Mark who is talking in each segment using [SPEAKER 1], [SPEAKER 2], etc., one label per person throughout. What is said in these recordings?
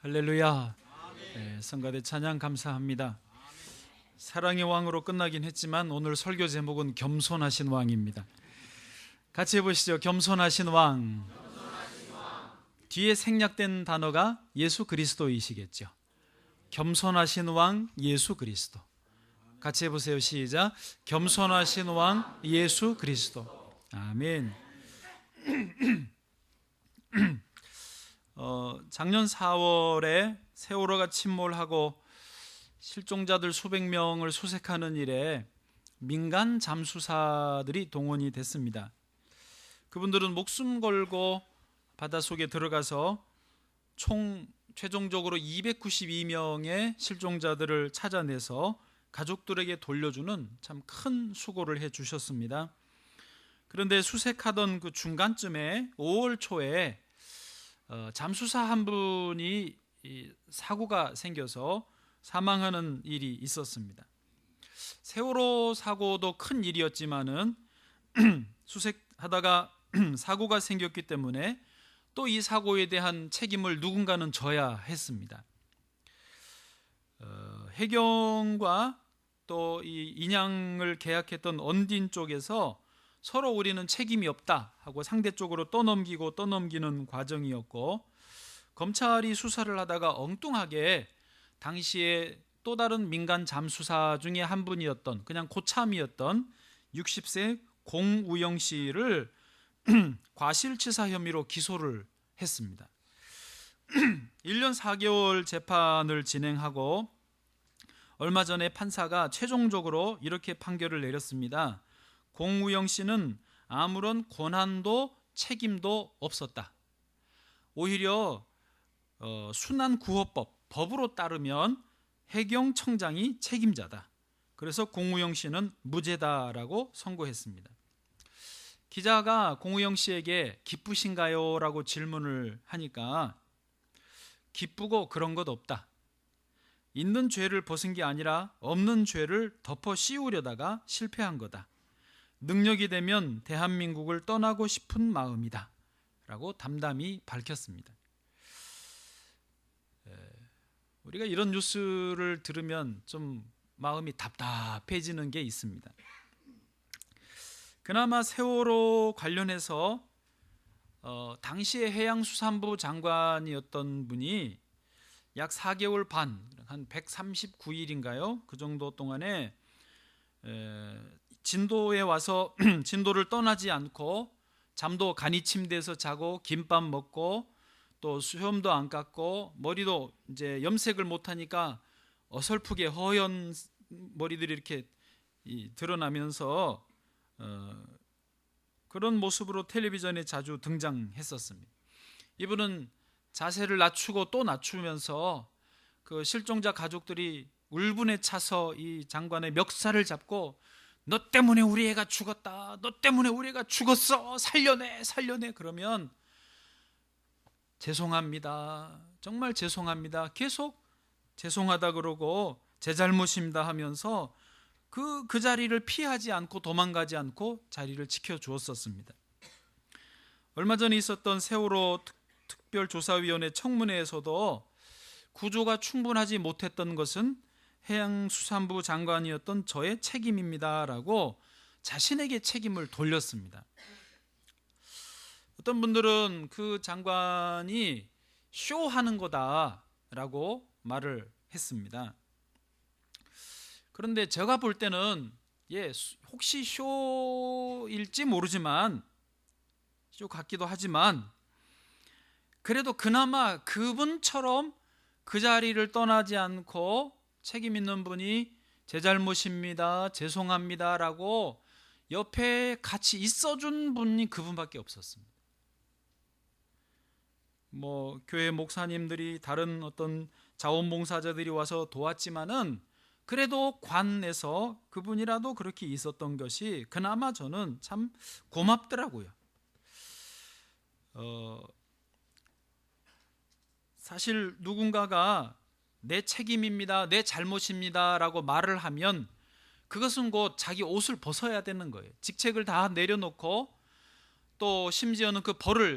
[SPEAKER 1] 할렐루야. 네, 성가대 찬양 감사합니다. 사랑의 왕으로 끝나긴 했지만 오늘 설교 제목은 겸손하신 왕입니다. 같이 해보시죠. 겸손하신 왕. 뒤에 생략된 단어가 예수 그리스도이시겠죠. 겸손하신 왕 예수 그리스도. 같이 해보세요. 시작. 겸손하신 왕 예수 그리스도. 아멘. 작년 4월에 세월호가 침몰하고 실종자들 수백 명을 수색하는 일에 민간 잠수사들이 동원이 됐습니다. 그분들은 목숨 걸고 바닷속에 들어가서 총 최종적으로 292명의 실종자들을 찾아내서 가족들에게 돌려주는 참 큰 수고를 해 주셨습니다. 그런데 수색하던 그 중간쯤에 5월 초에 잠수사 한 분이 사고가 생겨서 사망하는 일이 있었습니다. 세월호 사고도 큰 일이었지만은 수색하다가 사고가 생겼기 때문에 또 이 사고에 대한 책임을 누군가는 져야 했습니다. 해경과 또 이 인양을 계약했던 언딘 쪽에서 서로 우리는 책임이 없다 하고 상대 쪽으로 떠넘기는 과정이었고, 검찰이 수사를 하다가 엉뚱하게 당시에 또 다른 민간 잠수사 중에 한 분이었던 그냥 고참이었던 60세 공우영 씨를 과실치사 혐의로 기소를 했습니다. 1년 4개월 재판을 진행하고 얼마 전에 판사가 최종적으로 이렇게 판결을 내렸습니다. 공우영 씨는 아무런 권한도 책임도 없었다. 오히려 순환구호법 법으로 따르면 해경청장이 책임자다. 그래서 공우영 씨는 무죄다라고 선고했습니다. 기자가 공우영 씨에게 기쁘신가요? 라고 질문을 하니까 기쁘고 그런 것 없다. 있는 죄를 벗은 게 아니라 없는 죄를 덮어 씌우려다가 실패한 거다. 능력이 되면 대한민국을 떠나고 싶은 마음이다 라고 담담히 밝혔습니다. 우리가 이런 뉴스를 들으면 좀 마음이 답답해지는 게 있습니다. 그나마 세월호 관련해서 당시에 해양수산부 장관이었던 분이 약 4개월 반, 한 139일인가요? 그 정도 동안에 진도에 와서 진도를 떠나지 않고 잠도 간이 침대에서 자고 김밥 먹고 또 수염도 안 깎고 머리도 이제 염색을 못 하니까 어설프게 허연 머리들이 이렇게 드러나면서 그런 모습으로 텔레비전에 자주 등장했었습니다. 이분은 자세를 낮추고 또 낮추면서 그 실종자 가족들이 울분에 차서 이 장관의 멱살을 잡고 너 때문에 우리 애가 죽었다. 너 때문에 우리 애가 죽었어. 살려내. 그러면 죄송합니다. 정말 죄송합니다. 계속 죄송하다 그러고 제 잘못입니다 하면서 그 자리를 피하지 않고 도망가지 않고 자리를 지켜주었었습니다. 얼마 전에 있었던 세월호 특별조사위원회 청문회에서도 구조가 충분하지 못했던 것은 해양수산부 장관이었던 저의 책임입니다라고 자신에게 책임을 돌렸습니다. 어떤 분들은 그 장관이 쇼하는 거다라고 말을 했습니다. 그런데 제가 볼 때는 혹시 쇼일지 모르지만 쇼 같기도 하지만 그래도 그나마 그분처럼 그 자리를 떠나지 않고 책임 있는 분이 제 잘못입니다, 죄송합니다 라고 옆에 같이 있어준 분이 그분밖에 없었습니다. 교회 목사님들이 다른 어떤 자원봉사자들이 와서 도왔지만은 그래도 관에서 그분이라도 그렇게 있었던 것이 그나마 저는 참 고맙더라고요. 사실 누군가가 내 책임입니다, 내 잘못입니다 라고 말을 하면 그것은 곧 자기 옷을 벗어야 되는 거예요. 직책을 다 내려놓고 또 심지어는 그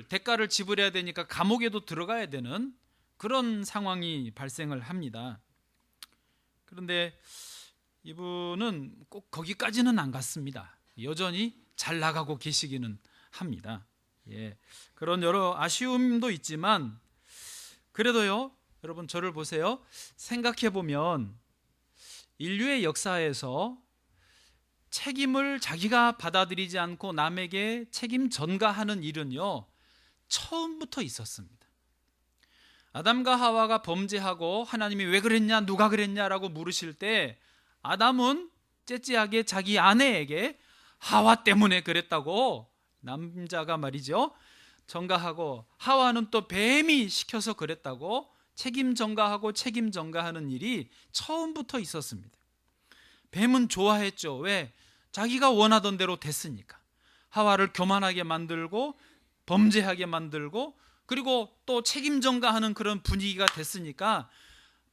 [SPEAKER 1] 대가를 지불해야 되니까 감옥에도 들어가야 되는 그런 상황이 발생을 합니다. 그런데 이분은 꼭 거기까지는 안 갔습니다. 여전히 잘 나가고 계시기는 합니다. 그런 여러 아쉬움도 있지만 그래도요, 여러분 저를 보세요. 생각해 보면 인류의 역사에서 책임을 자기가 받아들이지 않고 남에게 책임 전가하는 일은요, 처음부터 있었습니다. 아담과 하와가 범죄하고 하나님이 왜 그랬냐, 누가 그랬냐라고 물으실 때 아담은 째째하게 자기 아내에게 하와 때문에 그랬다고 남자가 말이죠, 전가하고, 하와는 또 뱀이 시켜서 그랬다고 책임 전가하고 책임 전가하는 일이 처음부터 있었습니다. 뱀은 좋아했죠. 왜? 자기가 원하던 대로 됐으니까. 하와를 교만하게 만들고 범죄하게 만들고 그리고 또 책임 전가하는 그런 분위기가 됐으니까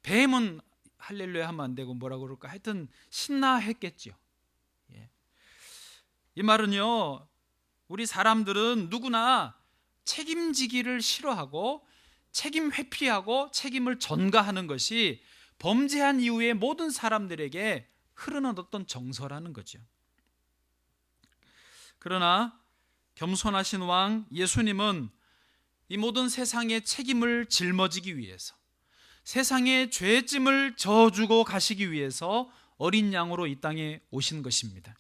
[SPEAKER 1] 뱀은 할렐루야 하면 안 되고 뭐라 그럴까, 하여튼 신나했겠죠. 이 말은요, 우리 사람들은 누구나 책임지기를 싫어하고 책임 회피하고 책임을 전가하는 것이 범죄한 이후에 모든 사람들에게 흐르는 어떤 정서라는 거죠. 그러나 겸손하신 왕 예수님은 이 모든 세상의 책임을 짊어지기 위해서, 세상의 죄짐을 져주고 가시기 위해서 어린 양으로 이 땅에 오신 것입니다.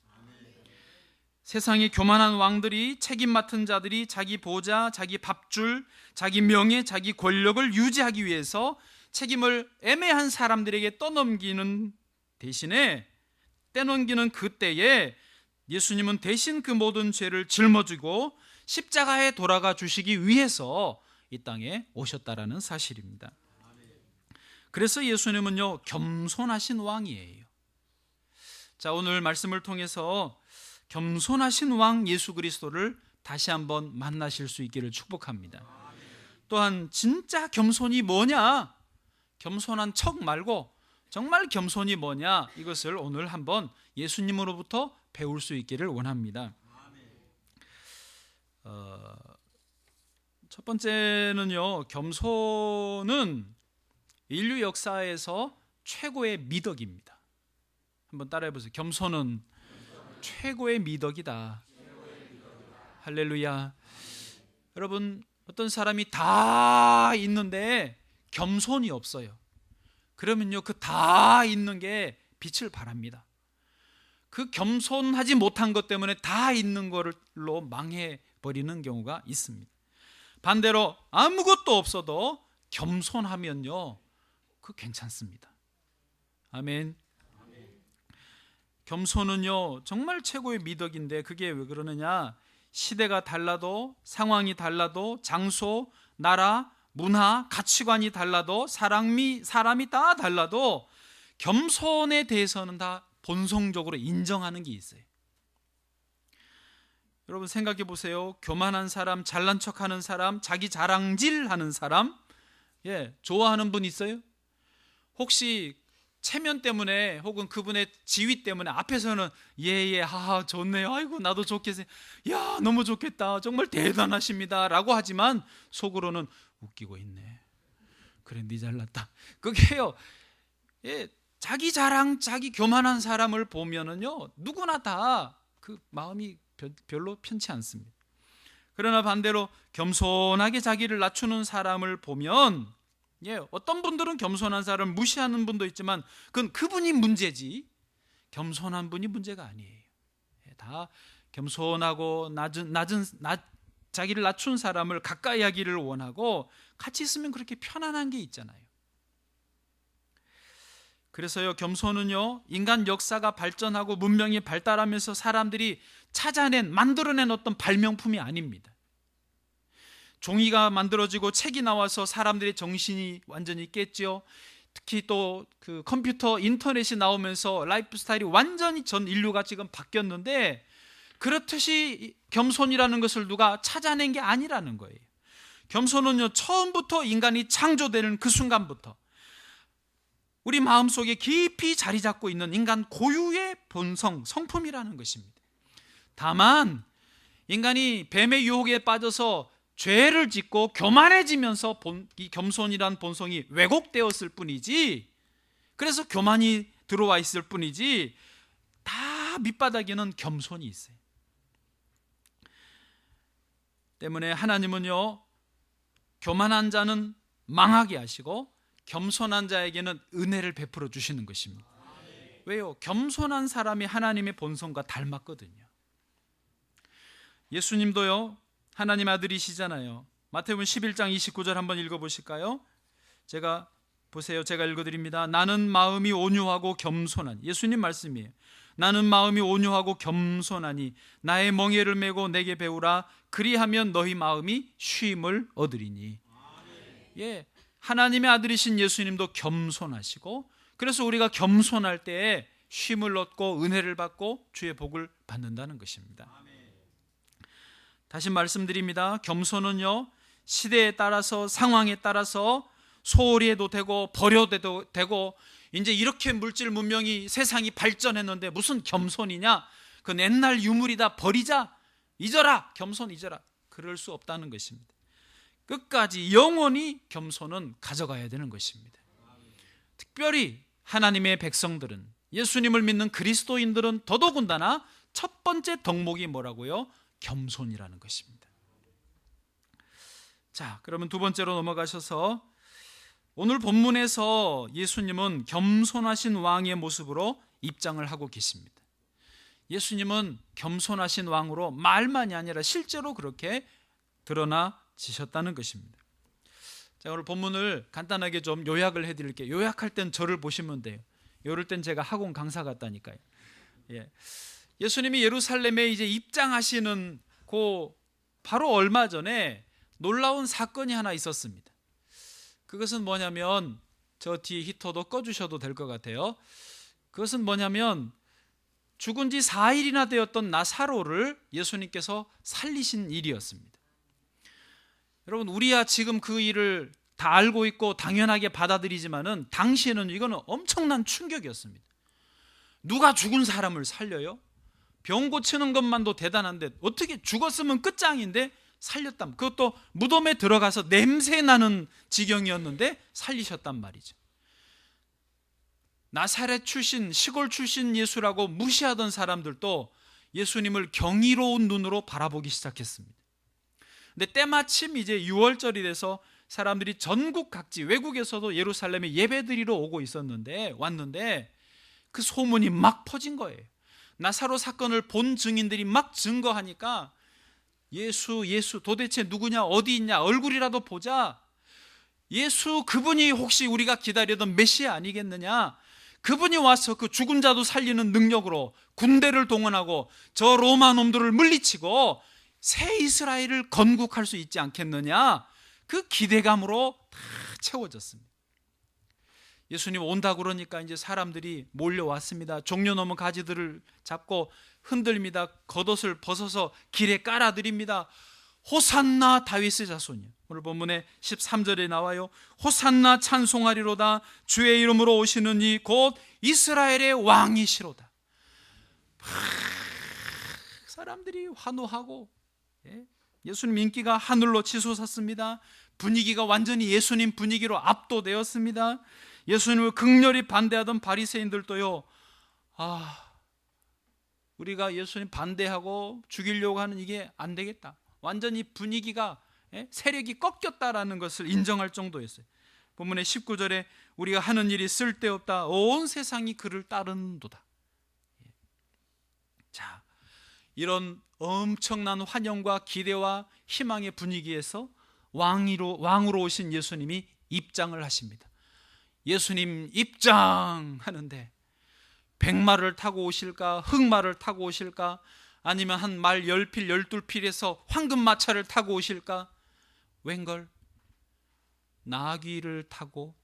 [SPEAKER 1] 세상의 교만한 왕들이, 책임 맡은 자들이 자기 보좌, 자기 밥줄, 자기 명예, 자기 권력을 유지하기 위해서 책임을 애매한 사람들에게 떠넘기는 대신에, 떼넘기는 그때에 예수님은 대신 그 모든 죄를 짊어지고 십자가에 돌아가 주시기 위해서 이 땅에 오셨다라는 사실입니다. 그래서 예수님은요, 겸손하신 왕이에요. 자, 오늘 말씀을 통해서 겸손하신 왕 예수 그리스도를 다시 한번 만나실 수 있기를 축복합니다. 또한 진짜 겸손이 뭐냐, 겸손한 척 말고 정말 겸손이 뭐냐, 이것을 오늘 한번 예수님으로부터 배울 수 있기를 원합니다. 첫 번째는요, 겸손은 인류 역사에서 최고의 미덕입니다. 한번 따라해 보세요. 겸손은 최고의 미덕이다. 할렐루야. 여러분, 어떤 사람이 다 있는데 겸손이 없어요. 그러면요, 그 다 있는 게 빛을 발합니다. 그 겸손하지 못한 것 때문에 다 있는 걸로 망해버리는 경우가 있습니다. 반대로 아무것도 없어도 겸손하면요, 그 괜찮습니다. 아멘. 겸손은요, 정말 최고의 미덕인데 그게 왜 그러느냐, 시대가 달라도, 상황이 달라도, 장소, 나라, 문화, 가치관이 달라도, 사람이 다 달라도 겸손에 대해서는 다 본성적으로 인정하는 게 있어요. 여러분 생각해 보세요. 교만한 사람, 잘난 척하는 사람, 자기 자랑질하는 사람, 좋아하는 분 있어요? 혹시 체면 때문에 혹은 그분의 지위 때문에 앞에서는 하하 좋네요, 아이고 나도 좋겠어요, 야 너무 좋겠다, 정말 대단하십니다 라고 하지만 속으로는 웃기고 있네, 그래 네 잘났다, 그게요, 자기 자랑, 자기 교만한 사람을 보면은요, 누구나 다 그 마음이 별로 편치 않습니다. 그러나 반대로 겸손하게 자기를 낮추는 사람을 보면, 어떤 분들은 겸손한 사람을 무시하는 분도 있지만 그건 그분이 문제지 겸손한 분이 문제가 아니에요. 다 겸손하고 자기를 낮춘 사람을 가까이 하기를 원하고 같이 있으면 그렇게 편안한 게 있잖아요. 그래서요, 겸손은요, 인간 역사가 발전하고 문명이 발달하면서 사람들이 만들어낸 어떤 발명품이 아닙니다. 종이가 만들어지고 책이 나와서 사람들의 정신이 완전히 깼죠. 특히 또 그 컴퓨터, 인터넷이 나오면서 라이프 스타일이 완전히 전 인류가 지금 바뀌었는데, 그렇듯이 겸손이라는 것을 누가 찾아낸 게 아니라는 거예요. 겸손은요, 처음부터 인간이 창조되는 그 순간부터 우리 마음속에 깊이 자리 잡고 있는 인간 고유의 본성, 성품이라는 것입니다. 다만 인간이 뱀의 유혹에 빠져서 죄를 짓고 교만해지면서 이 겸손이란 본성이 왜곡되었을 뿐이지, 그래서 교만이 들어와 있을 뿐이지, 다 밑바닥에는 겸손이 있어요. 때문에 하나님은요, 교만한 자는 망하게 하시고 겸손한 자에게는 은혜를 베풀어 주시는 것입니다. 왜요? 겸손한 사람이 하나님의 본성과 닮았거든요. 예수님도요, 하나님 아들이시잖아요. 마태복음 11장 29절 한번 읽어보실까요? 제가 읽어드립니다. 나는 마음이 온유하고 겸손하니, 예수님 말씀이에요. 나는 마음이 온유하고 겸손하니 나의 멍에를 메고 내게 배우라. 그리하면 너희 마음이 쉼을 얻으리니. 예, 하나님의 아들이신 예수님도 겸손하시고, 그래서 우리가 겸손할 때에 쉼을 얻고 은혜를 받고 주의 복을 받는다는 것입니다. 다시 말씀드립니다. 겸손은요, 시대에 따라서 상황에 따라서 소홀히 해도 되고 버려도 되고, 이제 이렇게 물질 문명이 세상이 발전했는데 무슨 겸손이냐, 그건 옛날 유물이다, 버리자, 잊어라, 겸손 잊어라, 그럴 수 없다는 것입니다. 끝까지 영원히 겸손은 가져가야 되는 것입니다. 특별히 하나님의 백성들은, 예수님을 믿는 그리스도인들은 더더군다나 첫 번째 덕목이 뭐라고요? 겸손이라는 것입니다. 자, 그러면 두 번째로 넘어가셔서 오늘 본문에서 예수님은 겸손하신 왕의 모습으로 입장을 하고 계십니다. 예수님은 겸손하신 왕으로 말만이 아니라 실제로 그렇게 드러나지셨다는 것입니다. 자, 오늘 본문을 간단하게 좀 요약을 해드릴게요. 요약할 땐 저를 보시면 돼요. 이럴 땐 제가 학원 강사 같다니까요. 예. 예수님이 예루살렘에 이제 입장하시는 바로 얼마 전에 놀라운 사건이 하나 있었습니다. 그것은 뭐냐면, 저 뒤에 히터도 꺼주셔도 될 것 같아요. 그것은 뭐냐면, 죽은 지 4일이나 되었던 나사로를 예수님께서 살리신 일이었습니다. 여러분, 우리야 지금 그 일을 다 알고 있고 당연하게 받아들이지만은 당시에는 이거는 엄청난 충격이었습니다. 누가 죽은 사람을 살려요? 병 고치는 것만도 대단한데 어떻게 죽었으면 끝장인데 살렸단, 그것도 무덤에 들어가서 냄새 나는 지경이었는데 살리셨단 말이죠. 나사렛 출신, 시골 출신 예수라고 무시하던 사람들도 예수님을 경이로운 눈으로 바라보기 시작했습니다. 근데 때마침 이제 6월절이 돼서 사람들이 전국 각지, 외국에서도 예루살렘에 예배드리러 왔는데 그 소문이 막 퍼진 거예요. 나사로 사건을 본 증인들이 막 증거하니까 예수 도대체 누구냐, 어디 있냐, 얼굴이라도 보자. 예수, 그분이 혹시 우리가 기다리던 메시아 아니겠느냐, 그분이 와서 그 죽은 자도 살리는 능력으로 군대를 동원하고 저 로마 놈들을 물리치고 새 이스라엘을 건국할 수 있지 않겠느냐, 그 기대감으로 다 채워졌습니다. 예수님 온다 그러니까 이제 사람들이 몰려왔습니다. 종려 넘은 가지들을 잡고 흔들립니다. 겉옷을 벗어서 길에 깔아드립니다. 호산나 다윗의 자손이요. 오늘 본문에 13절에 나와요. 호산나 찬송하리로다. 주의 이름으로 오시는 이 곧 이스라엘의 왕이시로다. 사람들이 환호하고, 예수님 인기가 하늘로 치솟았습니다. 분위기가 완전히 예수님 분위기로 압도되었습니다. 예수님을 극렬히 반대하던 바리새인들도요, 우리가 예수님 반대하고 죽이려고 하는 이게 안 되겠다, 완전히 분위기가, 세력이 꺾였다라는 것을 인정할 정도였어요. 본문의 19절에 우리가 하는 일이 쓸데없다, 온 세상이 그를 따르는도다. 자, 이런 엄청난 환영과 기대와 희망의 분위기에서 왕으로 오신 예수님이 입장을 하십니다. 예수님 입장하는데 백마를 타고 오실까, 흑마를 타고 오실까, 아니면 한 말 10필 12필에서 황금마차를 타고 오실까? 웬걸 나귀를 타고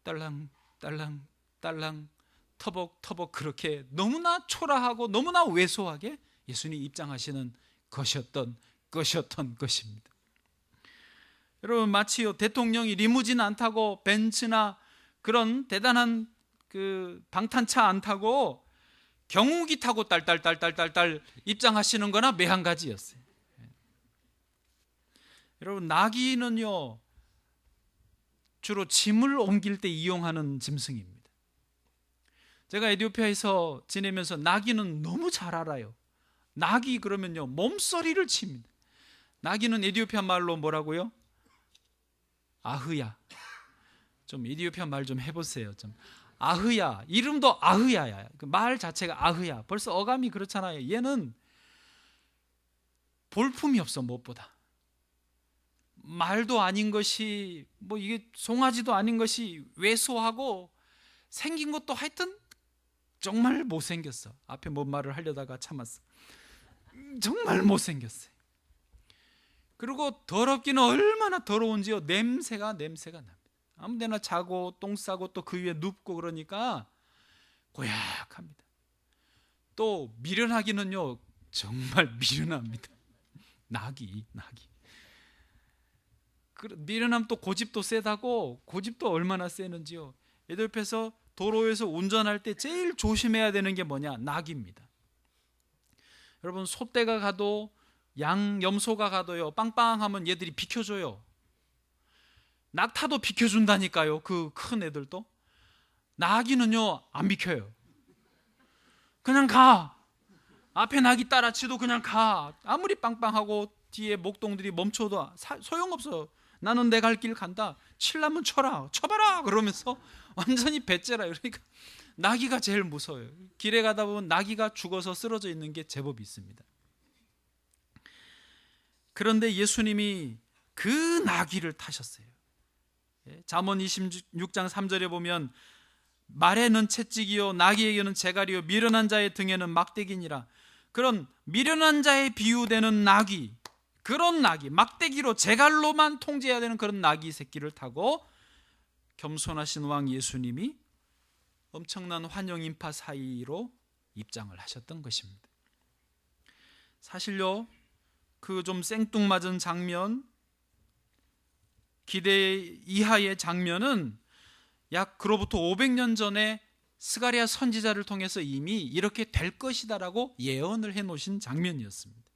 [SPEAKER 1] 딸랑딸랑 터벅터벅 그렇게 너무나 초라하고 너무나 왜소하게 예수님이 입장하시는 것이었던 것입니다. 여러분, 마치요 대통령이 리무진 안 타고 벤츠나 그런 대단한 그 방탄차 안 타고 경운기 타고 딸딸딸딸딸 입장하시는 거나 매한가지였어요. 여러분, 나귀는요 주로 짐을 옮길 때 이용하는 짐승입니다. 제가 에티오피아에서 지내면서 나귀는 너무 잘 알아요. 나귀 그러면요 몸서리를 칩니다. 나귀는 에티오피아 말로 뭐라고요? 아흐야. 좀 에티오피아 말 좀 해보세요. 좀 아흐야. 이름도 아흐야야. 그 말 자체가 아흐야. 벌써 어감이 그렇잖아요. 얘는 볼품이 없어. 무엇보다 말도 아닌 것이, 뭐 이게 송아지도 아닌 것이 왜소하고 생긴 것도 하여튼 정말 못생겼어. 앞에 뭔 말을 하려다가 참았어. 정말 못생겼어요. 그리고 더럽기는 얼마나 더러운지요. 냄새가 납니다. 아무데나 자고 똥 싸고 또 그 위에 눕고 그러니까 고약합니다. 또 미련하기는요 정말 미련합니다. 나귀. 미련함 또 고집도 세다고, 고집도 얼마나 세는지요. 에티오피아에서 도로에서 운전할 때 제일 조심해야 되는 게 뭐냐? 나귀입니다. 여러분, 소떼가 가도 염소가 가도요 빵빵하면 얘들이 비켜줘요. 낙타도 비켜준다니까요. 그 큰 애들도. 나귀는요 안 비켜요. 그냥 가. 앞에 나귀 따라 지도 그냥 가. 아무리 빵빵하고 뒤에 목동들이 멈춰도 소용없어요. 나는 내 갈 길 간다. 칠라면 쳐봐라 그러면서 완전히 배째라. 그러니까 나귀가 제일 무서워요. 길에 가다 보면 나귀가 죽어서 쓰러져 있는 게 제법 있습니다. 그런데 예수님이 그 나귀를 타셨어요. 잠언 26장 3절에 보면 말에는 채찍이요 나귀에게는 재갈이요 미련한 자의 등에는 막대기니라. 그런 미련한 자에 비유되는 나귀, 그런 나귀, 막대기로 재갈로만 통제해야 되는 그런 나귀 새끼를 타고 겸손하신 왕 예수님이 엄청난 환영 인파 사이로 입장을 하셨던 것입니다. 사실요 그 좀 생뚱맞은 장면, 기대 이하의 장면은 약 그로부터 500년 전에 스가랴 선지자를 통해서 이미 이렇게 될 것이다라고 예언을 해놓으신 장면이었습니다.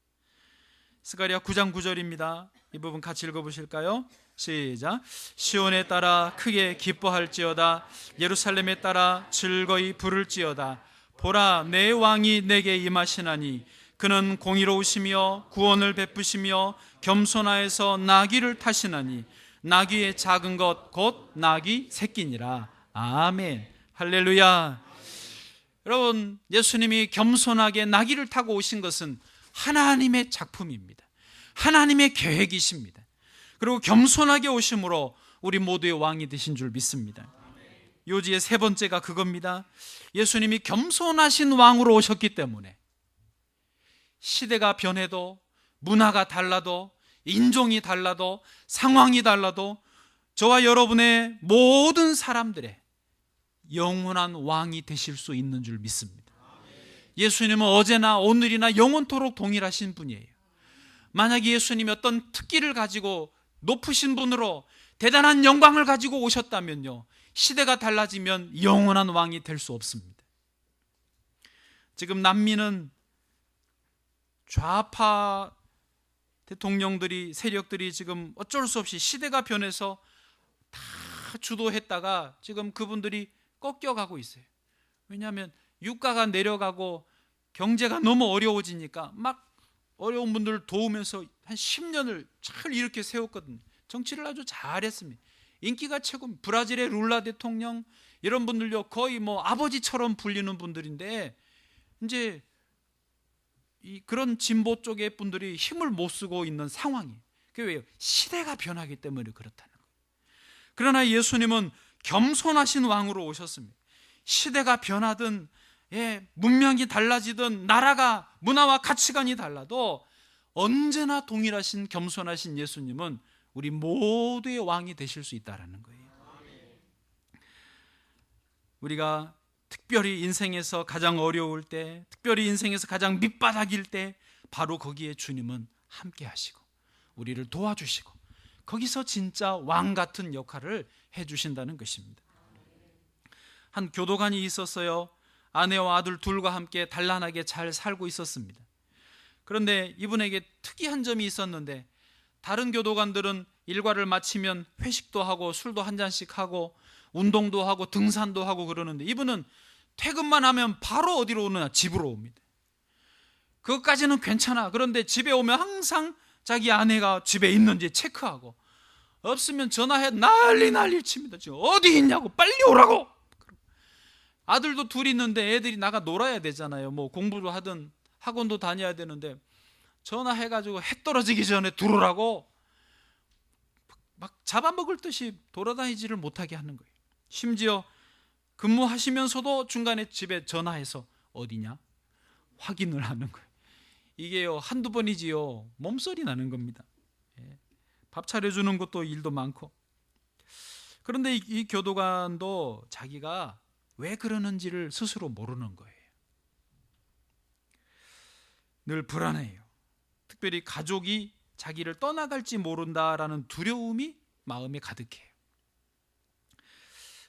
[SPEAKER 1] 스가랴 9장 9절입니다. 이 부분 같이 읽어보실까요? 시작. 시온에 따라 크게 기뻐할지어다. 예루살렘에 따라 즐거이 부를지어다. 보라, 내 왕이 내게 임하시나니 그는 공의로우시며 구원을 베푸시며 겸손하여서 나귀를 타시나니 나귀의 작은 것 곧 나귀 새끼니라. 아멘. 할렐루야. 여러분, 예수님이 겸손하게 나귀를 타고 오신 것은 하나님의 작품입니다. 하나님의 계획이십니다. 그리고 겸손하게 오심으로 우리 모두의 왕이 되신 줄 믿습니다. 요지의 세 번째가 그겁니다. 예수님이 겸손하신 왕으로 오셨기 때문에 시대가 변해도, 문화가 달라도, 인종이 달라도, 상황이 달라도 저와 여러분의 모든 사람들의 영원한 왕이 되실 수 있는 줄 믿습니다. 예수님은 어제나 오늘이나 영원토록 동일하신 분이에요. 만약에 예수님이 어떤 특기를 가지고 높으신 분으로 대단한 영광을 가지고 오셨다면요, 시대가 달라지면 영원한 왕이 될 수 없습니다. 지금 남미는 좌파 대통령들이, 세력들이 지금 어쩔 수 없이 시대가 변해서 다 주도했다가 지금 그분들이 꺾여가고 있어요. 왜냐하면 유가가 내려가고 경제가 너무 어려워지니까 막 어려운 분들을 도우면서 한 10년을 잘 이렇게 세웠거든요. 정치를 아주 잘했습니다. 인기가 최고. 브라질의 룰라 대통령 이런 분들요 거의 뭐 아버지처럼 불리는 분들인데 이제 그런 진보 쪽의 분들이 힘을 못 쓰고 있는 상황이에요. 그게 왜요? 시대가 변하기 때문에 그렇다는 거예요. 그러나 예수님은 겸손하신 왕으로 오셨습니다. 시대가 변하든 문명이 달라지든 나라가, 문화와 가치관이 달라도 언제나 동일하신 겸손하신 예수님은 우리 모두의 왕이 되실 수 있다는 거예요. 우리가 특별히 인생에서 가장 어려울 때, 특별히 인생에서 가장 밑바닥일 때 바로 거기에 주님은 함께 하시고 우리를 도와주시고 거기서 진짜 왕 같은 역할을 해주신다는 것입니다. 한 교도관이 있었어요. 아내와 아들 둘과 함께 단란하게 잘 살고 있었습니다. 그런데 이분에게 특이한 점이 있었는데 다른 교도관들은 일과를 마치면 회식도 하고 술도 한 잔씩 하고 운동도 하고 등산도 하고 그러는데 이분은 퇴근만 하면 바로 어디로 오느냐? 집으로 옵니다. 그것까지는 괜찮아. 그런데 집에 오면 항상 자기 아내가 집에 있는지 체크하고 없으면 전화해 난리 칩니다. 지금 어디 있냐고, 빨리 오라고. 아들도 둘 있는데 애들이 나가 놀아야 되잖아요. 뭐 공부도 하든 학원도 다녀야 되는데 전화해가지고 해 떨어지기 전에 들어오라고 막 잡아먹을 듯이 돌아다니지를 못하게 하는 거예요. 심지어 근무하시면서도 중간에 집에 전화해서 어디냐 확인을 하는 거예요. 이게요 한두 번이지요 몸서리 나는 겁니다. 밥 차려주는 것도 일도 많고. 그런데 이 교도관도 자기가 왜 그러는지를 스스로 모르는 거예요. 늘 불안해요. 특별히 가족이 자기를 떠나갈지 모른다라는 두려움이 마음에 가득해요.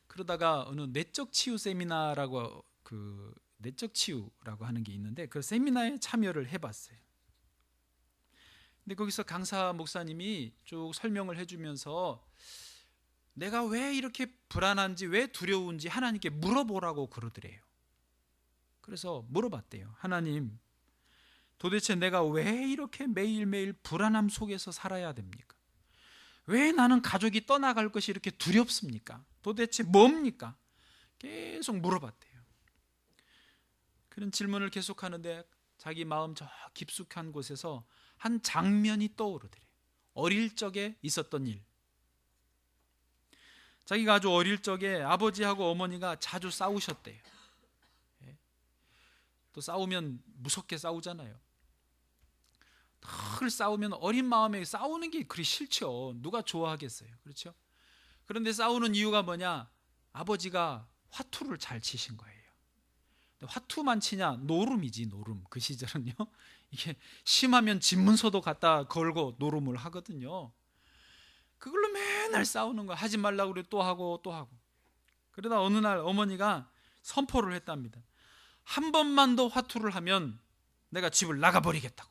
[SPEAKER 1] 그러다가 어느 내적 치유 세미나라고 내적 치유라고 하는 게 있는데 그 세미나에 참여를 해봤어요. 근데 거기서 강사 목사님이 쭉 설명을 해주면서 내가 왜 이렇게 불안한지 왜 두려운지 하나님께 물어보라고 그러더래요. 그래서 물어봤대요. 하나님, 도대체 내가 왜 이렇게 매일매일 불안함 속에서 살아야 됩니까? 왜 나는 가족이 떠나갈 것이 이렇게 두렵습니까? 도대체 뭡니까? 계속 물어봤대요. 그런 질문을 계속하는데 자기 마음 저 깊숙한 곳에서 한 장면이 떠오르더래요. 어릴 적에 있었던 일. 자기가 아주 어릴 적에 아버지하고 어머니가 자주 싸우셨대요. 또 싸우면 무섭게 싸우잖아요. 늘 싸우면 어린 마음에 싸우는 게 그리 싫죠. 누가 좋아하겠어요. 그렇죠? 그런데 싸우는 이유가 뭐냐? 아버지가 화투를 잘 치신 거예요. 화투만 치냐? 노름이지, 노름. 그 시절은요. 이게 심하면 집문서도 갖다 걸고 노름을 하거든요. 그걸로 맨날 싸우는 거. 하지 말라고 그래 또 하고 또 하고. 그러다 어느 날 어머니가 선포를 했답니다. 한 번만 더 화투를 하면 내가 집을 나가버리겠다고.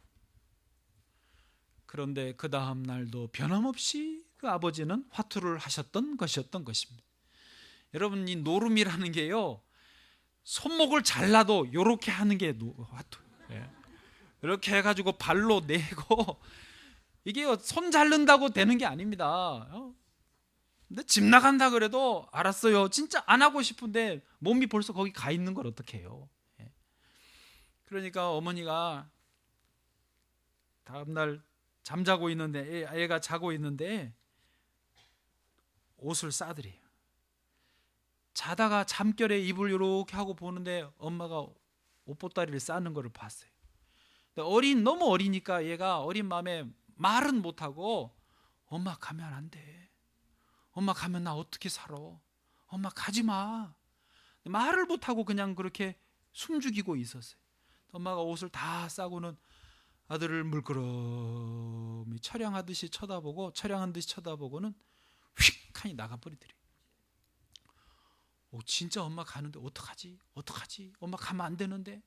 [SPEAKER 1] 그런데 그 다음 날도 변함없이 그 아버지는 화투를 하셨던 것이었던 것입니다. 여러분, 이 노름이라는 게요, 손목을 잘라도 이렇게 하는 게 화투. 이렇게 해가지고 발로 내고 이게 손 자른다고 되는 게 아닙니다. 근데 집 나간다 그래도 알았어요. 진짜 안 하고 싶은데 몸이 벌써 거기 가 있는 걸 어떻게 해요? 그러니까 어머니가 다음날 잠자고 있는데 애가 자고 있는데 옷을 싸드려요. 자다가 잠결에 입을 이렇게 하고 보는데 엄마가 옷보따리를 싸는 것을 봤어요. 너무 어리니까 얘가 어린 마음에 말은 못하고 엄마 가면 안 돼. 엄마 가면 나 어떻게 살아? 엄마 가지 마. 말을 못하고 그냥 그렇게 숨죽이고 있었어요. 엄마가 옷을 다 싸고는 아들을 물끄러미 철양한 듯이 쳐다보고는 휙 하니 나가버리더래요. 진짜 엄마 가는데 어떡하지? 엄마 가면 안 되는데.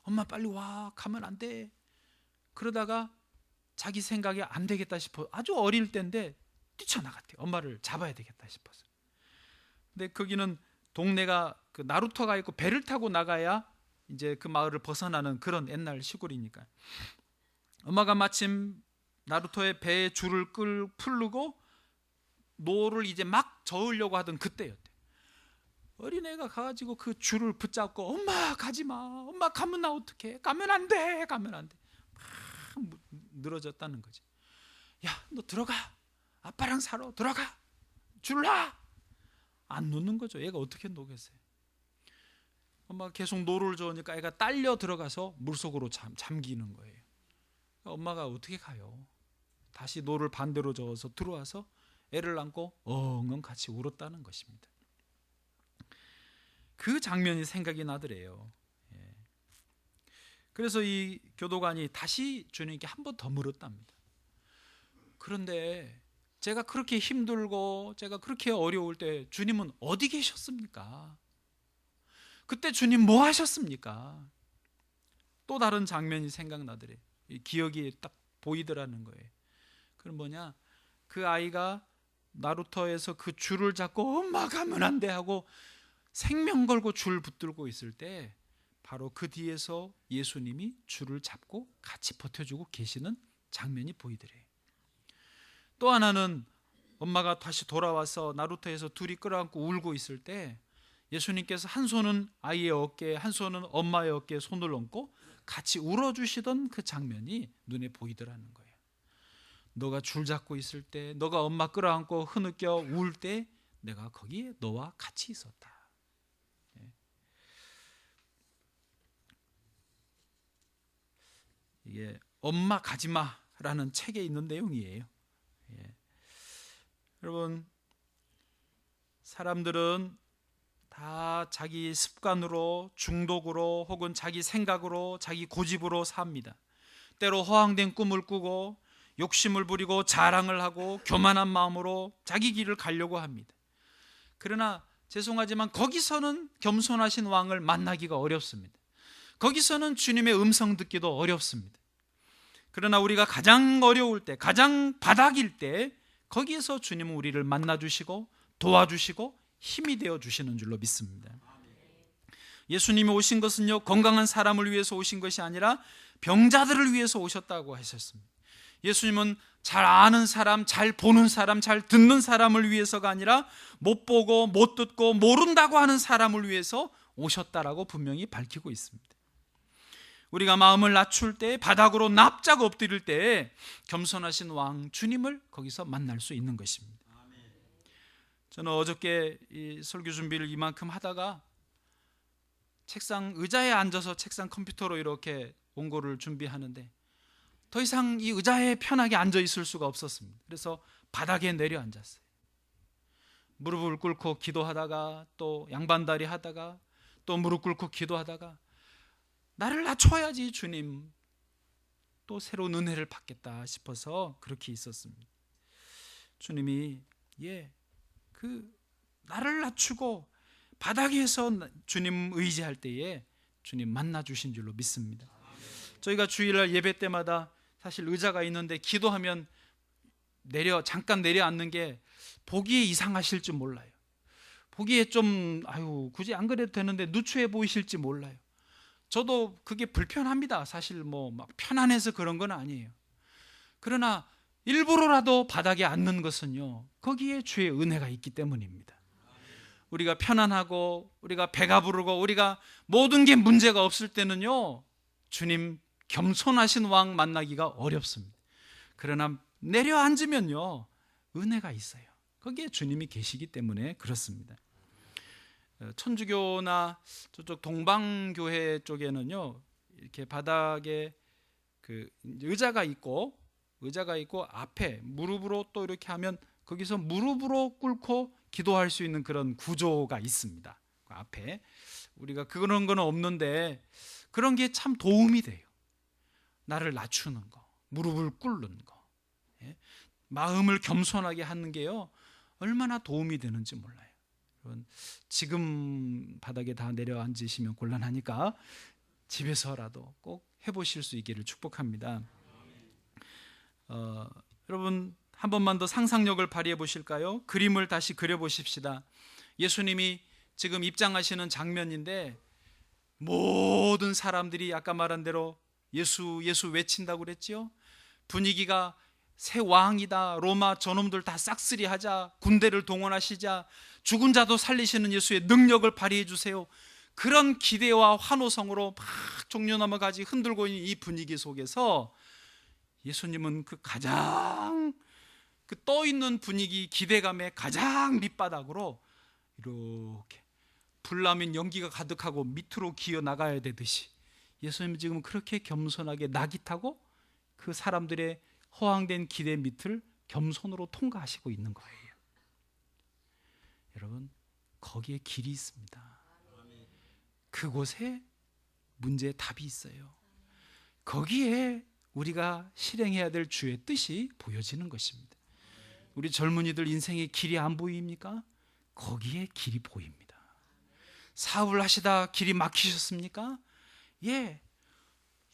[SPEAKER 1] 엄마 빨리 와. 가면 안 돼. 그러다가 자기 생각에 안 되겠다 싶어 아주 어릴 때인데 뛰쳐나갔대요. 엄마를 잡아야 되겠다 싶어서. 근데 거기는 동네가 그 나루터가 있고 배를 타고 나가야 이제 그 마을을 벗어나는 그런 옛날 시골이니까. 엄마가 마침 나루터의 배에 줄을 풀르고 노를 이제 막 저으려고 하던 그때였대. 어린애가 가가지고 그 줄을 붙잡고 엄마 가지마. 엄마 가면 나 어떡해. 가면 안 돼. 막 늘어졌다는 거지. 야, 너 들어가. 아빠랑 살아. 들어가. 줄 놔. 안 놓는 거죠. 얘가 어떻게 놓겠어요. 엄마가 계속 노를 저으니까 애가 딸려 들어가서 물속으로 잠기는 거예요. 엄마가 어떻게 가요. 다시 노를 반대로 저어서 들어와서 애를 안고 엉엉 같이 울었다는 것입니다. 그 장면이 생각이 나더래요. 그래서 이 교도관이 다시 주님께 한 번 더 물었답니다. 그런데 제가 그렇게 힘들고 제가 그렇게 어려울 때 주님은 어디 계셨습니까? 그때 주님 뭐 하셨습니까? 또 다른 장면이 생각나더래요. 기억이 딱 보이더라는 거예요. 그럼 뭐냐? 그 아이가 나루터에서 그 줄을 잡고 엄마 가면 안 돼 하고 생명 걸고 줄 붙들고 있을 때 바로 그 뒤에서 예수님이 줄을 잡고 같이 버텨주고 계시는 장면이 보이더래요. 또 하나는 엄마가 다시 돌아와서 나루터에서 둘이 끌어안고 울고 있을 때 예수님께서 한 손은 아이의 어깨에, 한 손은 엄마의 어깨에 손을 얹고 같이 울어주시던 그 장면이 눈에 보이더라는 거예요. 너가 줄 잡고 있을 때, 너가 엄마 끌어안고 흐느껴 울 때 내가 거기에 너와 같이 있었다. 이게 엄마 가지마라는 책에 있는 내용이에요. 여러분, 사람들은 다 자기 습관으로, 중독으로, 혹은 자기 생각으로, 자기 고집으로 삽니다. 때로 허황된 꿈을 꾸고 욕심을 부리고 자랑을 하고 교만한 마음으로 자기 길을 가려고 합니다. 그러나 죄송하지만 거기서는 겸손하신 왕을 만나기가 어렵습니다. 거기서는 주님의 음성 듣기도 어렵습니다. 그러나 우리가 가장 어려울 때, 가장 바닥일 때 거기에서 주님은 우리를 만나주시고 도와주시고 힘이 되어주시는 줄로 믿습니다. 예수님이 오신 것은요, 건강한 사람을 위해서 오신 것이 아니라 병자들을 위해서 오셨다고 하셨습니다. 예수님은 잘 아는 사람, 잘 보는 사람, 잘 듣는 사람을 위해서가 아니라 못 보고 못 듣고 모른다고 하는 사람을 위해서 오셨다라고 분명히 밝히고 있습니다. 우리가 마음을 낮출 때, 바닥으로 납작 엎드릴 때 겸손하신 왕 주님을 거기서 만날 수 있는 것입니다. 저는 어저께 이 설교 준비를 이만큼 하다가 책상 의자에 앉아서 책상 컴퓨터로 이렇게 원고를 준비하는데 더 이상 이 의자에 편하게 앉아 있을 수가 없었습니다. 그래서 바닥에 내려 앉았어요. 무릎을 꿇고 기도하다가 또 양반다리 하다가 또 무릎 꿇고 기도하다가 나를 낮춰야지 주님, 또 새로운 은혜를 받겠다 싶어서 그렇게 있었습니다. 주님이 나를 낮추고 바닥에서 주님 의지할 때에 주님 만나 주신 줄로 믿습니다. 저희가 주일날 예배 때마다 사실 의자가 있는데 기도하면 잠깐 내려앉는 게 보기에 이상하실지 몰라요. 보기에 좀 굳이 안 그래도 되는데 누추해 보이실지 몰라요. 저도 그게 불편합니다. 사실 막 편안해서 그런 건 아니에요. 그러나 일부러라도 바닥에 앉는 것은요, 거기에 주의 은혜가 있기 때문입니다. 우리가 편안하고 우리가 배가 부르고 우리가 모든 게 문제가 없을 때는요, 주님 겸손하신 왕 만나기가 어렵습니다. 그러나 내려앉으면요, 은혜가 있어요. 거기에 주님이 계시기 때문에 그렇습니다. 천주교나 저쪽 동방교회 쪽에는요, 이렇게 바닥에 그 의자가 있고 앞에 무릎으로 또 이렇게 하면 거기서 무릎으로 꿇고 기도할 수 있는 그런 구조가 있습니다. 그 앞에 우리가 그런 거는 없는데 그런 게 참 도움이 돼요. 나를 낮추는 거, 무릎을 꿇는 거, 마음을 겸손하게 하는 게요, 얼마나 도움이 되는지 몰라요. 여러분, 지금 바닥에 다 내려앉으시면 곤란하니까 집에서라도 꼭 해보실 수 있기를 축복합니다. 여러분, 한 번만 더 상상력을 발휘해 보실까요? 그림을 다시 그려보십시다. 예수님이 지금 입장하시는 장면인데 모든 사람들이 아까 말한 대로 예수 예수 외친다고 그랬지요. 분위기가 새 왕이다, 로마 저놈들 다 싹쓸이하자, 군대를 동원하시자, 죽은 자도 살리시는 예수의 능력을 발휘해 주세요, 그런 기대와 환호성으로 막 종려나무 가지 흔들고 있는 이 분위기 속에서 예수님은 그 가장 떠있는 분위기, 기대감의 가장 밑바닥으로 이렇게 불나면 연기가 가득하고 밑으로 기어 나가야 되듯이 예수님은 지금 그렇게 겸손하게 낙이 타고 그 사람들의 허황된 기대 밑을 겸손으로 통과하시고 있는 거예요. 여러분, 거기에 길이 있습니다. 그곳에 문제의 답이 있어요. 거기에 우리가 실행해야 될 주의 뜻이 보여지는 것입니다. 우리 젊은이들 인생의 길이 안 보입니까? 거기에 길이 보입니다. 사업을 하시다 길이 막히셨습니까? 예,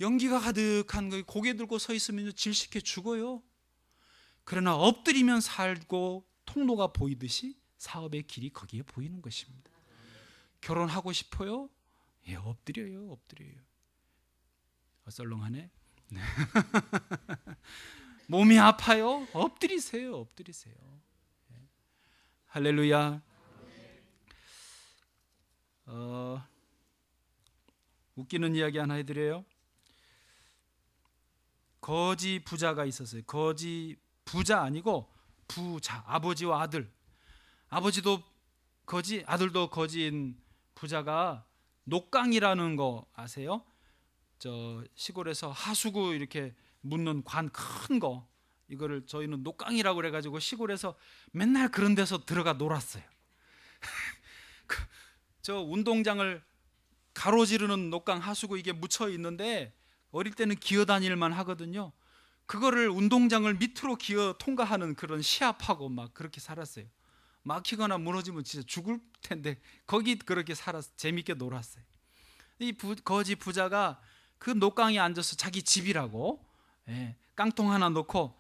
[SPEAKER 1] 연기가 가득한 거 고개 들고 서 있으면 질식해 죽어요. 그러나 엎드리면 살고 통로가 보이듯이 사업의 길이 거기에 보이는 것입니다. 결혼하고 싶어요? 예, 엎드려요, 엎드려요. 썰렁하네. 네. 몸이 아파요? 엎드리세요, 엎드리세요. 예. 할렐루야. 웃기는 이야기 하나 해드려요. 거지 부자가 있었어요. 거지 부자 아니고 부자, 아버지와 아들. 아버지도 거지, 아들도 거지인 부자가 녹강이라는 거 아세요? 저 시골에서 하수구 이렇게 묻는 관 큰 거, 이거를 저희는 녹강이라고 그래가지고 시골에서 맨날 그런 데서 들어가 놀았어요. 저 운동장을 가로지르는 녹강 하수구 이게 묻혀 있는데 어릴 때는 기어다닐만 하거든요. 그거를 운동장을 밑으로 기어 통과하는 그런 시합하고 막 그렇게 살았어요. 막히거나 무너지면 진짜 죽을 텐데 거기 그렇게 재밌게 놀았어요. 이 거지 부자가 그 녹강에 앉아서 자기 집이라고, 예, 깡통 하나 놓고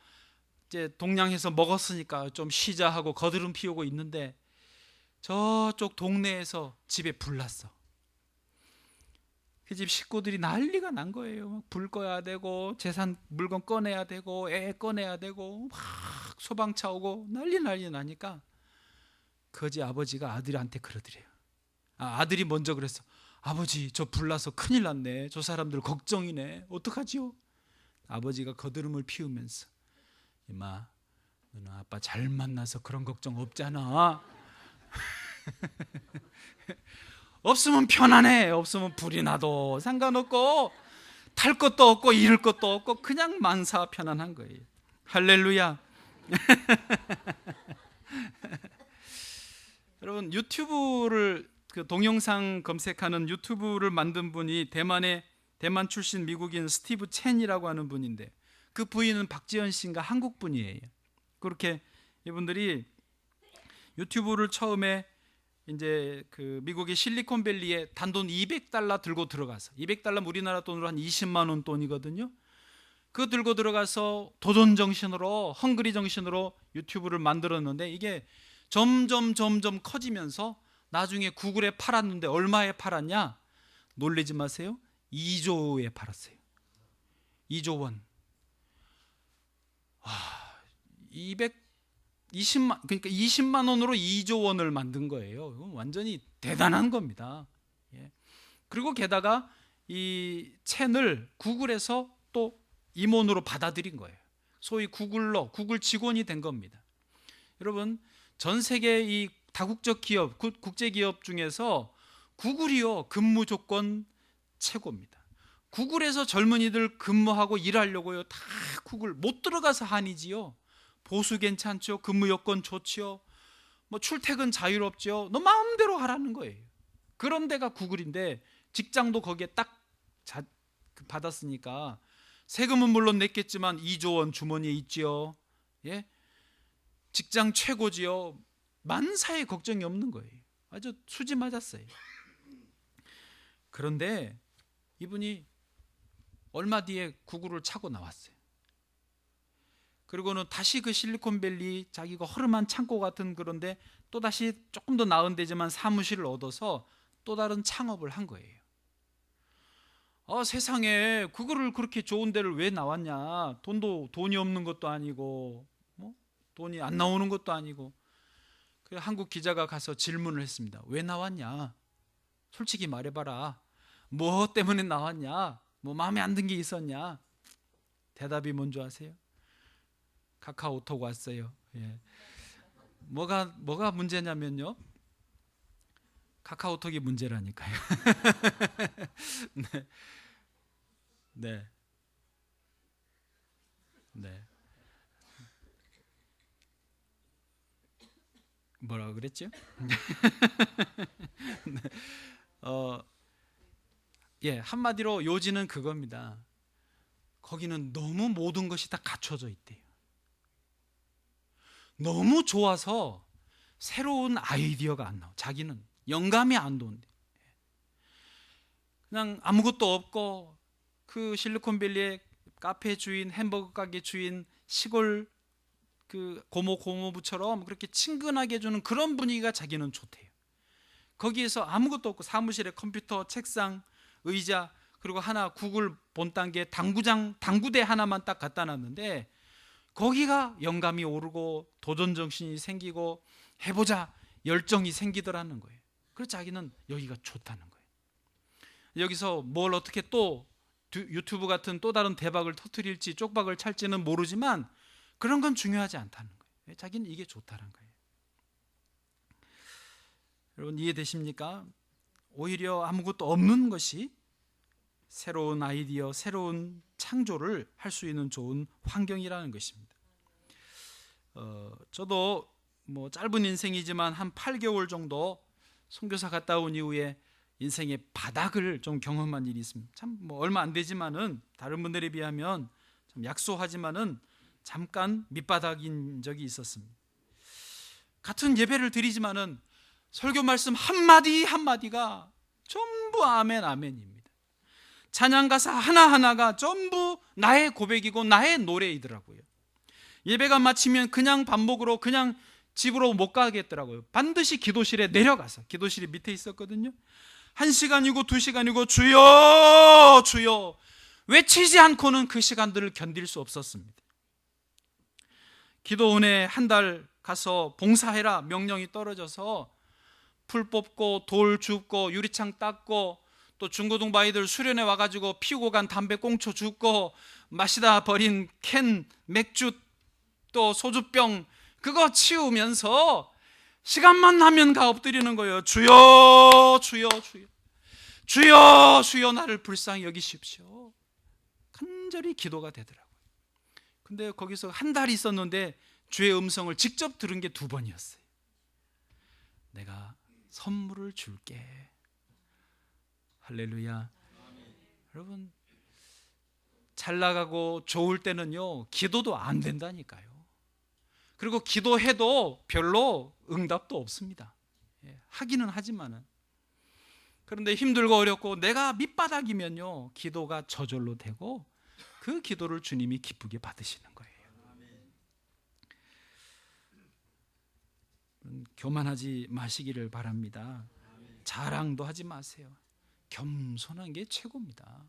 [SPEAKER 1] 이제 동냥해서 먹었으니까 좀 쉬자 하고 거드름 피우고 있는데 저쪽 동네에서 집에 불 났어. 그 집 식구들이 난리가 난 거예요. 불 꺼야 되고 재산 물건 꺼내야 되고 애 꺼내야 되고 막 소방차 오고 난리 나니까 거지 아버지가 아들한테 그러더래요. 아들이 먼저 그랬어. 아버지, 저 불나서 큰일 났네. 저 사람들 걱정이네. 어떡하지요? 아버지가 거드름을 피우면서, 이마, 너는 아빠 잘 만나서 그런 걱정 없잖아. 없으면 편안해. 없으면 불이 나도 상관없고 탈 것도 없고 잃을 것도 없고 그냥 만사 편안한 거예요. 할렐루야. 여러분, 유튜브를 그 동영상 검색하는 유튜브를 만든 분이 대만 출신 미국인 스티브 첸이라고 하는 분인데, 그 부인은 박지현 씨인가 한국 분이에요. 그렇게 이분들이 유튜브를 처음에 이제 그 미국의 실리콘밸리에 단돈 $200 들고 들어가서, $200 우리나라 돈으로 한 20만 원 돈이거든요. 그거 들고 들어가서 도전 정신으로, 헝그리 정신으로 유튜브를 만들었는데 이게 점점 커지면서 나중에 구글에 팔았는데 얼마에 팔았냐? 놀라지 마세요. 2조에 팔았어요. 2조 원. 그러니까 20만 원으로 2조 원을 만든 거예요. 이건 완전히 대단한 겁니다. 예. 그리고 게다가 이 채널 구글에서 또 임원으로 받아들인 거예요. 소위 구글 직원이 된 겁니다. 여러분, 전 세계 이 다국적 기업, 국제 기업 중에서 구글이요, 근무 조건 최고입니다. 구글에서 젊은이들 근무하고 일하려고요, 다 구글 못 들어가서 한이지요. 보수 괜찮죠? 근무 여건 좋지요? 뭐 출퇴근 자유롭죠? 너 마음대로 하라는 거예요. 그런 데가 구글인데 직장도 거기에 딱 받았으니까 세금은 물론 냈겠지만 2조 원 주머니에 있지요. 예? 직장 최고지요. 만사에 걱정이 없는 거예요. 아주 수지 맞았어요. 그런데 이분이 얼마 뒤에 구글을 차고 나왔어요. 그리고는 다시 그 실리콘밸리 자기가 허름한 창고 같은 그런데 또 다시 조금 더 나은 데지만 사무실을 얻어서 또 다른 창업을 한 거예요. 세상에 그거를 그렇게 좋은 데를 왜 나왔냐? 돈이 없는 것도 아니고 돈이 안 나오는 것도 아니고. 그 한국 기자가 가서 질문을 했습니다. 왜 나왔냐? 솔직히 말해봐라. 뭐 때문에 나왔냐? 뭐 마음에 안 든 게 있었냐? 대답이 뭔지 아세요? 카카오톡 왔어요. 예. 뭐가 문제냐면요, 카카오톡이 문제라니까요. 네. 네. 네. 뭐라고 그랬죠? 네. 예, 한마디로 요지는 그겁니다. 거기는 너무 모든 것이 다 갖춰져 있대요. 너무 좋아서 새로운 아이디어가 안 나와. 자기는 영감이 안 돈대. 그냥 아무것도 없고 그 실리콘밸리의 카페 주인, 햄버거 가게 주인, 시골 그 고모부처럼 그렇게 친근하게 해주는 그런 분위기가 자기는 좋대요. 거기에서 아무것도 없고 사무실에 컴퓨터, 책상, 의자, 그리고 하나 구글 본 단계 당구대 하나만 딱 갖다 놨는데 거기가 영감이 오르고 도전 정신이 생기고 해보자 열정이 생기더라는 거예요. 그래서 자기는 여기가 좋다는 거예요. 여기서 뭘 어떻게 또 유튜브 같은 또 다른 대박을 터뜨릴지 쪽박을 찰지는 모르지만 그런 건 중요하지 않다는 거예요. 자기는 이게 좋다는 거예요. 여러분 이해되십니까? 오히려 아무것도 없는 것이 새로운 아이디어, 새로운 창조를 할 수 있는 좋은 환경이라는 것입니다. 저도 뭐 짧은 인생이지만 한 8개월 정도 선교사 갔다 온 이후에 인생의 바닥을 좀 경험한 일이 있습니다. 참 뭐 얼마 안 되지만은 다른 분들에 비하면 좀 약소하지만은 잠깐 밑바닥인 적이 있었습니다. 같은 예배를 드리지만은 설교 말씀 한마디 한마디가 전부 아멘 아멘입니다. 찬양 가사 하나하나가 전부 나의 고백이고 나의 노래이더라고요. 예배가 마치면 그냥 반복으로 그냥 집으로 못 가겠더라고요. 반드시 기도실에 내려가서, 기도실이 밑에 있었거든요. 1시간이고 2시간이고 주여 주여 외치지 않고는 그 시간들을 견딜 수 없었습니다. 기도원에 한 달 가서 봉사해라 명령이 떨어져서 풀 뽑고 돌 줍고 유리창 닦고 또 중고등부 아이들 수련회 와가지고 피우고 간 담배 꽁초 줍고 마시다 버린 캔 맥주 또 소주병 그거 치우면서 시간만 나면 가 엎드리는 거예요. 주여 주여 주여 주여 주여 나를 불쌍히 여기십시오. 간절히 기도가 되더라고요. 근데 거기서 한 달 있었는데 주의 음성을 직접 들은 게 2번이었어요. 내가 선물을 줄게. 할렐루야. 여러분 잘 나가고 좋을 때는요 기도도 안 된다니까요. 그리고 기도해도 별로 응답도 없습니다. 하기는 하지만은. 그런데 힘들고 어렵고 내가 밑바닥이면요 기도가 저절로 되고 그 기도를 주님이 기쁘게 받으시는 거예요. 교만하지 마시기를 바랍니다. 자랑도 하지 마세요. 겸손한 게 최고입니다.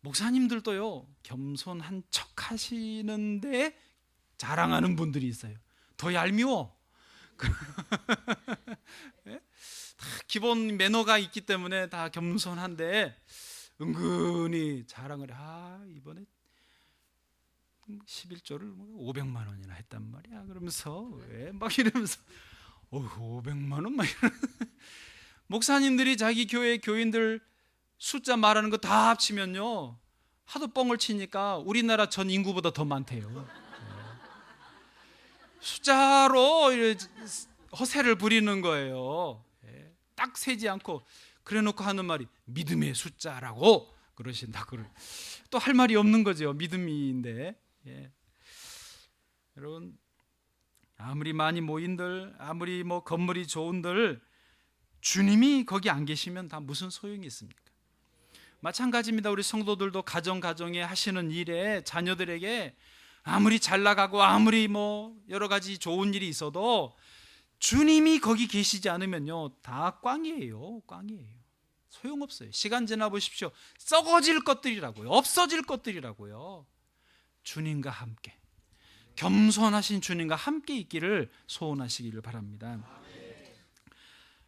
[SPEAKER 1] 목사님들도요 겸손한 척 하시는데 자랑하는 분들이 있어요. 더 얄미워. 다 기본 매너가 있기 때문에 다 겸손한데 은근히 자랑을 이번에 11조를 500만 원이나 했단 말이야. 그러면서 왜 막 이러면서 500만 원 막 이러면서 목사님들이 자기 교회 교인들 숫자 말하는 거 다 합치면요 하도 뻥을 치니까 우리나라 전 인구보다 더 많대요. 숫자로 허세를 부리는 거예요. 딱 세지 않고 그래놓고 하는 말이 믿음의 숫자라고 그러신다. 또 할 말이 없는 거죠. 믿음이인데. 여러분 아무리 많이 모인들 아무리 뭐 건물이 좋은들 주님이 거기 안 계시면 다 무슨 소용이 있습니까? 마찬가지입니다. 우리 성도들도 가정에 하시는 일에 자녀들에게 아무리 잘 나가고 아무리 뭐 여러 가지 좋은 일이 있어도 주님이 거기 계시지 않으면요 다 꽝이에요. 소용없어요. 시간 지나 보십시오. 썩어질 것들이라고요. 없어질 것들이라고요. 주님과 함께 겸손하신 주님과 함께 있기를 소원하시기를 바랍니다.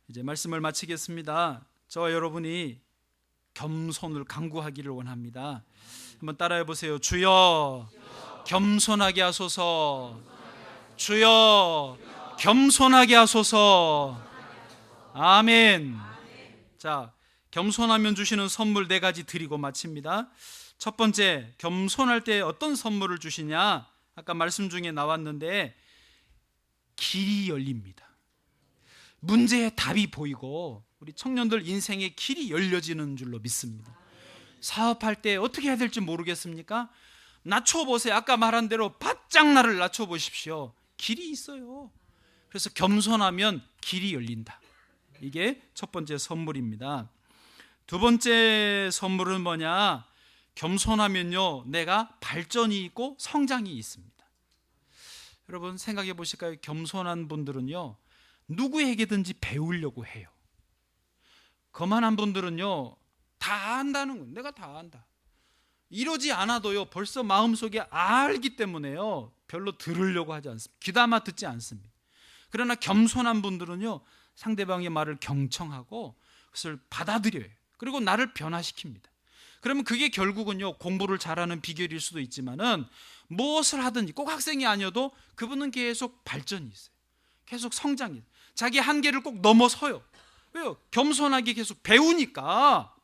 [SPEAKER 1] 이제 말씀을 마치겠습니다. 저와 여러분이 겸손을 강구하기를 원합니다. 한번 따라해 보세요. 주여 겸손하게 하소서. 주여 겸손하게 하소서. 아멘. 자, 겸손하면 주시는 선물 4가지 드리고 마칩니다. 첫 번째, 겸손할 때 어떤 선물을 주시냐? 아까 말씀 중에 나왔는데 길이 열립니다. 문제의 답이 보이고 우리 청년들 인생의 길이 열려지는 줄로 믿습니다. 사업할 때 어떻게 해야 될지 모르겠습니까? 낮춰보세요. 아까 말한 대로 바짝 나를 낮춰보십시오. 길이 있어요. 그래서 겸손하면 길이 열린다. 이게 첫 번째 선물입니다. 두 번째 선물은 뭐냐? 겸손하면요 내가 발전이 있고 성장이 있습니다. 여러분 생각해 보실까요? 겸손한 분들은요, 누구에게든지 배우려고 해요. 거만한 분들은요, 다 안다는 거예요. 내가 다 안다. 이러지 않아도요, 벌써 마음속에 알기 때문에요, 별로 들으려고 하지 않습니다. 귀담아 듣지 않습니다. 그러나 겸손한 분들은요, 상대방의 말을 경청하고 그것을 받아들여요. 그리고 나를 변화시킵니다. 그러면 그게 결국은요, 공부를 잘하는 비결일 수도 있지만은, 무엇을 하든지, 꼭 학생이 아니어도 그분은 계속 발전이 있어요. 계속 성장이 있어요. 자기 한계를 꼭 넘어서요. 왜요? 겸손하게 계속 배우니까.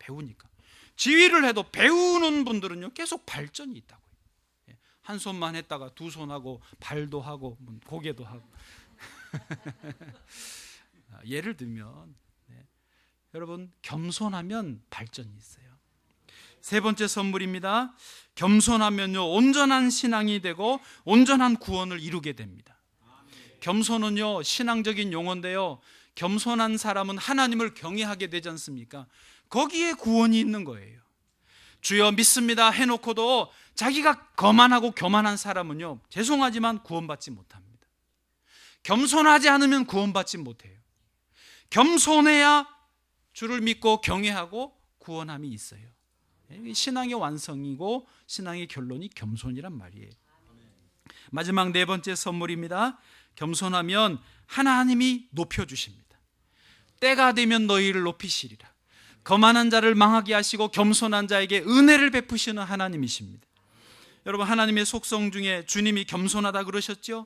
[SPEAKER 1] 지휘를 해도 배우는 분들은요, 계속 발전이 있다고요. 한 손만 했다가 두 손하고 발도 하고 고개도 하고. 예를 들면, 여러분 겸손하면 발전이 있어요. 세 번째 선물입니다. 겸손하면요, 온전한 신앙이 되고 온전한 구원을 이루게 됩니다. 겸손은요, 신앙적인 용어인데요, 겸손한 사람은 하나님을 경외하게 되지 않습니까? 거기에 구원이 있는 거예요. 주여 믿습니다 해놓고도 자기가 거만하고 교만한 사람은요, 죄송하지만 구원받지 못합니다. 겸손하지 않으면 구원받지 못해요. 겸손해야 주를 믿고 경외하고 구원함이 있어요. 신앙의 완성이고 신앙의 결론이 겸손이란 말이에요. 마지막 네 번째 선물입니다. 겸손하면 하나님이 높여주십니다. 때가 되면 너희를 높이시리라. 거만한 자를 망하게 하시고 겸손한 자에게 은혜를 베푸시는 하나님이십니다. 여러분, 하나님의 속성 중에 주님이 겸손하다 그러셨죠?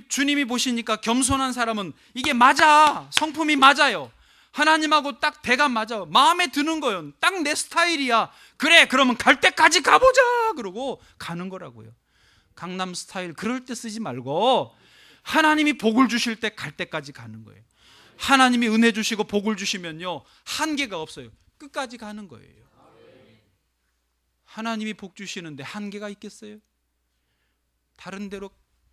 [SPEAKER 1] 주님이 보시니까 겸손한 사람은 이게 맞아, 성품이 맞아요. 하나님하고 딱 배가 맞아, 마음에 드는 거예요. 딱 내 스타일이야. 그래, 그러면 갈 때까지 가보자 그러고 가는 거라고요. 강남 스타일 그럴 때 쓰지 말고, 하나님이 복을 주실 때 갈 때까지 가는 거예요. 하나님이 은혜 주시고 복을 주시면요, 한계가 없어요. 끝까지 가는 거예요. 하나님이 복 주시는데 한계가 있겠어요? 다른 데로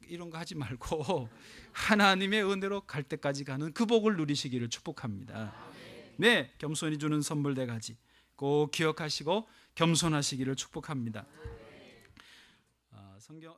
[SPEAKER 1] 이런 거 하지 말고 하나님의 은혜로 갈 때까지 가는 그 복을 누리시기를 축복합니다. 네, 겸손이 주는 선물 네 가지 꼭 기억하시고 겸손하시기를 축복합니다. 성경